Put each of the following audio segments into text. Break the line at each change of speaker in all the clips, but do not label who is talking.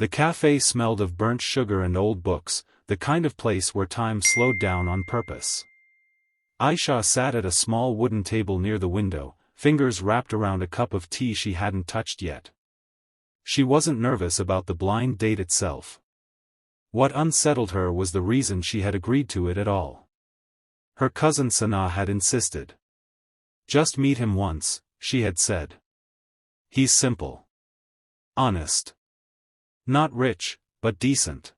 The cafe smelled of burnt sugar and old books, the kind of place where time slowed down on purpose. Aisha sat at a small wooden table near the window, fingers wrapped around a cup of tea she hadn't touched yet. She wasn't nervous about the blind date itself. What unsettled her was the reason she had agreed to it at all. Her cousin Sana had insisted. Just meet him once, she had said. He's simple. Honest. Not rich, but decent.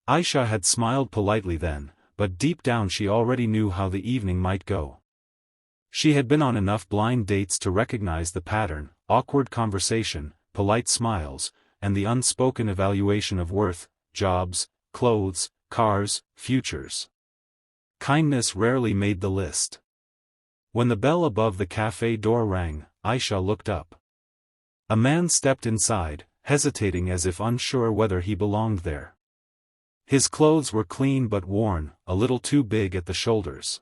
Aisha had smiled politely then, but deep down she already knew how the evening might go. She had been on enough blind dates to recognize the pattern: awkward conversation, polite smiles, and the unspoken evaluation of worth, jobs, clothes, cars, futures. Kindness rarely made the list. When the bell above the cafe door rang, Aisha looked up. A man stepped inside, hesitating as if unsure whether he belonged there. His clothes were clean but worn, a little too big at the shoulders.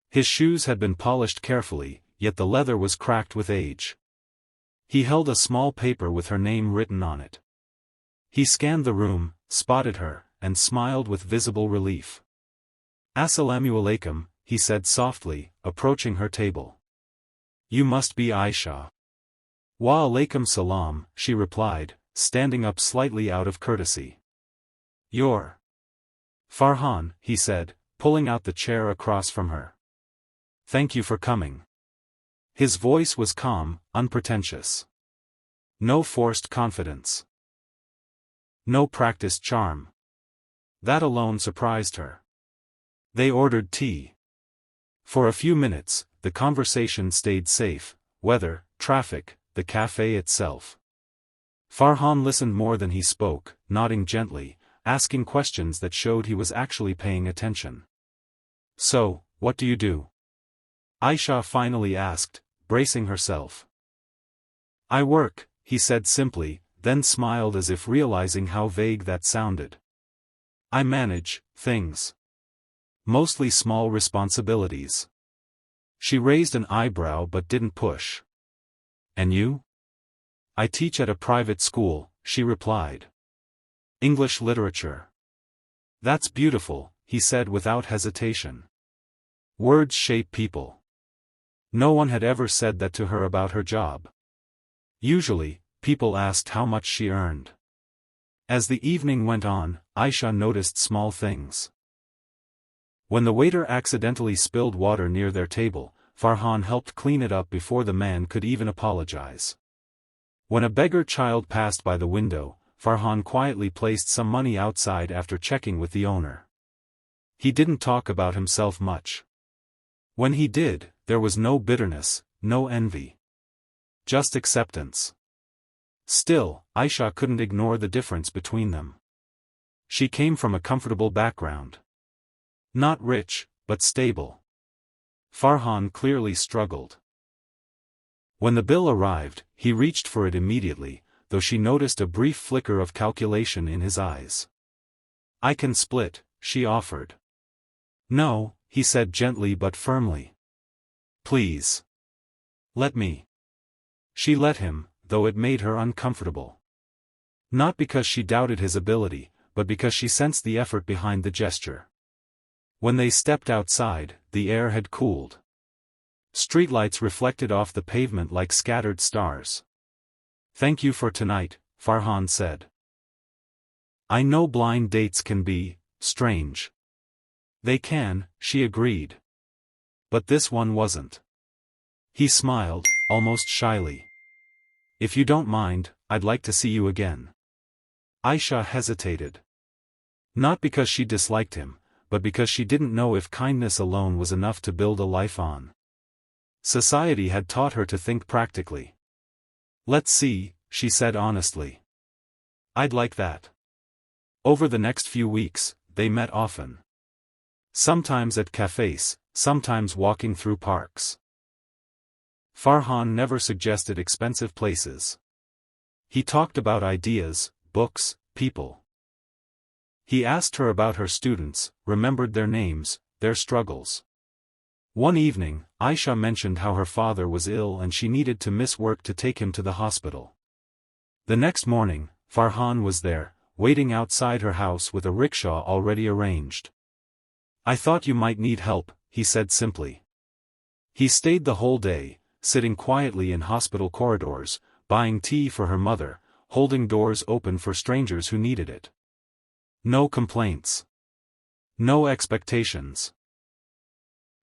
His shoes had been polished carefully, yet the leather was cracked with age. He held a small paper with her name written on it. He scanned the room, spotted her, and smiled with visible relief. "Assalamu alaikum," he said softly, approaching her table. "You must be Aisha." "Wa alaikum salam," she replied, standing up slightly out of courtesy. "You're Farhan," he said, pulling out the chair across from her. "Thank you for coming." His voice was calm, unpretentious. No forced confidence. No practiced charm. That alone surprised her. They ordered tea. For a few minutes, the conversation stayed safe: weather, traffic, the cafe itself. Farhan listened more than he spoke, nodding gently, asking questions that showed he was actually paying attention. "So, what do you do?" Aisha finally asked, bracing herself. "I work," he said simply, then smiled as if realizing how vague that sounded. "I manage things. Mostly small responsibilities." She raised an eyebrow but didn't push. "And you?" "I teach at a private school," she replied. "English literature." "That's beautiful," he said without hesitation. Words shape people. No one had ever said that to her about her job. Usually, people asked how much she earned. As the evening went on, Aisha noticed small things. When the waiter accidentally spilled water near their table, Farhan helped clean it up before the man could even apologize. When a beggar child passed by the window, Farhan quietly placed some money outside after checking with the owner. He didn't talk about himself much. When he did, there was no bitterness, no envy. Just acceptance. Still, Aisha couldn't ignore the difference between them. She came from a comfortable background. Not rich, but stable. Farhan clearly struggled. When the bill arrived, he reached for it immediately, though she noticed a brief flicker of calculation in his eyes. "I can split," she offered. "No," he said gently but firmly. "Please. Let me." She let him, though it made her uncomfortable. Not because she doubted his ability, but because she sensed the effort behind the gesture. When they stepped outside, the air had cooled. Streetlights reflected off the pavement like scattered stars. "Thank you for tonight," Farhan said. "I know blind dates can be strange." "They can," she agreed. "But this one wasn't." He smiled, almost shyly. "If you don't mind, I'd like to see you again." Aisha hesitated. Not because she disliked him, but because she didn't know if kindness alone was enough to build a life on. Society had taught her to think practically. "Let's see," she said honestly. "I'd like that." Over the next few weeks, they met often. Sometimes at cafes, sometimes walking through parks. Farhan never suggested expensive places. He talked about ideas, books, people. He asked her about her students, remembered their names, their struggles. One evening, Aisha mentioned how her father was ill and she needed to miss work to take him to the hospital. The next morning, Farhan was there, waiting outside her house with a rickshaw already arranged. "I thought you might need help," he said simply. He stayed the whole day, sitting quietly in hospital corridors, buying tea for her mother, holding doors open for strangers who needed it. No complaints. No expectations.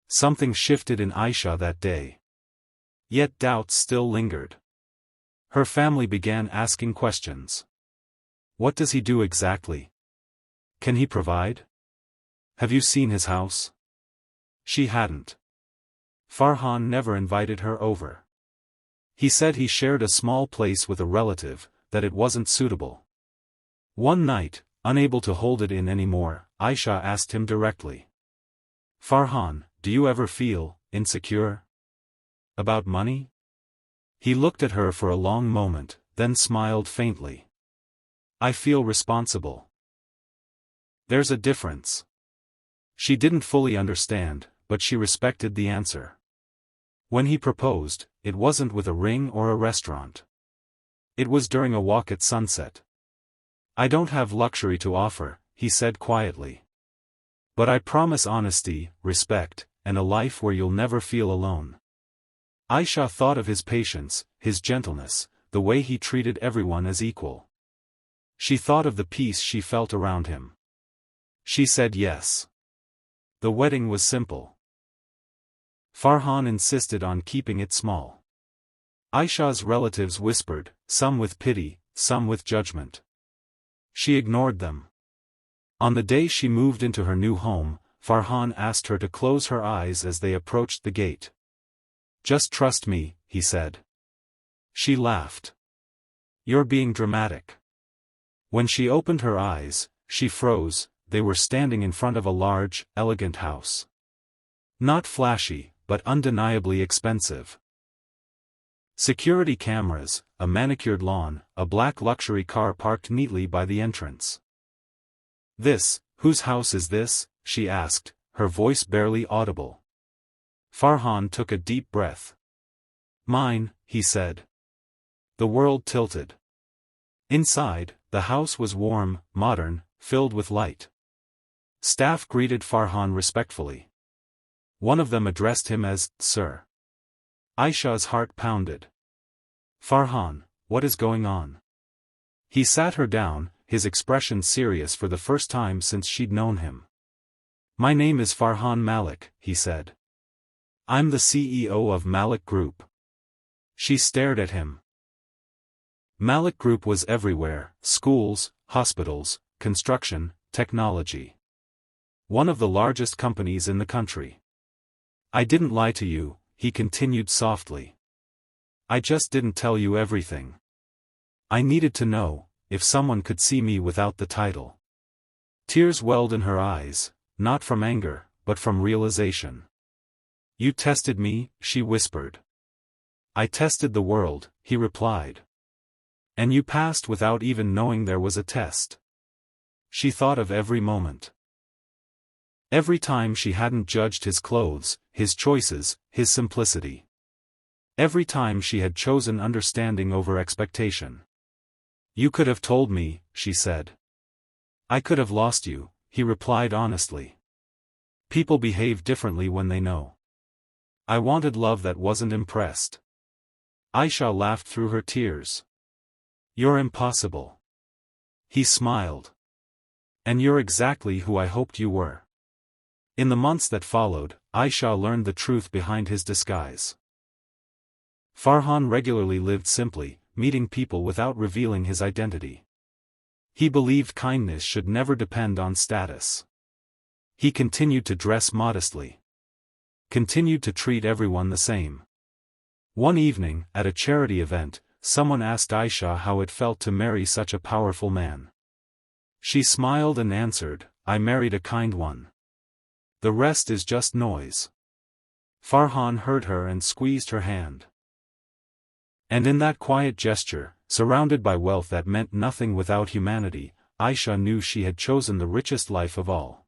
Something shifted in Aisha that day. Yet doubts still lingered. Her family began asking questions. What does he do exactly? Can he provide? Have you seen his house? She hadn't. Farhan never invited her over. He said he shared a small place with a relative, that it wasn't suitable. One night, unable to hold it in anymore, Aisha asked him directly. "Farhan, do you ever feel insecure? About money?" He looked at her for a long moment, then smiled faintly. "I feel responsible." There's a difference. She didn't fully understand, but she respected the answer. When he proposed, it wasn't with a ring or a restaurant. It was during a walk at sunset. "I don't have luxury to offer," he said quietly. "But I promise honesty, respect, and a life where you'll never feel alone." Aisha thought of his patience, his gentleness, the way he treated everyone as equal. She thought of the peace she felt around him. She said yes. The wedding was simple. Farhan insisted on keeping it small. Aisha's relatives whispered, some with pity, some with judgment. She ignored them. On the day she moved into her new home, Farhan asked her to close her eyes as they approached the gate. "Just trust me," he said. She laughed. "You're being dramatic." When she opened her eyes, she froze. They were standing in front of a large, elegant house. Not flashy, but undeniably expensive. Security cameras, a manicured lawn, a black luxury car parked neatly by the entrance. Whose house is this?" she asked, her voice barely audible. Farhan took a deep breath. "Mine," he said. The world tilted. Inside, the house was warm, modern, filled with light. Staff greeted Farhan respectfully. One of them addressed him as, "Sir." Aisha's heart pounded. "Farhan, what is going on?" He sat her down, his expression serious for the first time since she'd known him. "My name is Farhan Malik," he said. "I'm the CEO of Malik Group." She stared at him. Malik Group was everywhere: schools, hospitals, construction, technology. One of the largest companies in the country. "I didn't lie to you," he continued softly. "I just didn't tell you everything. I needed to know, if someone could see me without the title." Tears welled in her eyes, not from anger, but from realization. "You tested me," she whispered. "I tested the world," he replied. "And you passed without even knowing there was a test." She thought of every moment. Every time she hadn't judged his clothes, his choices, his simplicity. Every time she had chosen understanding over expectation. "You could have told me," she said. "I could have lost you," he replied honestly. "People behave differently when they know. I wanted love that wasn't impressed." Aisha laughed through her tears. "You're impossible." He smiled. "And you're exactly who I hoped you were." In the months that followed, Aisha learned the truth behind his disguise. Farhan regularly lived simply, meeting people without revealing his identity. He believed kindness should never depend on status. He continued to dress modestly. Continued to treat everyone the same. One evening, at a charity event, someone asked Aisha how it felt to marry such a powerful man. She smiled and answered, "I married a kind one. The rest is just noise." Farhan heard her and squeezed her hand. And in that quiet gesture, surrounded by wealth that meant nothing without humanity, Aisha knew she had chosen the richest life of all.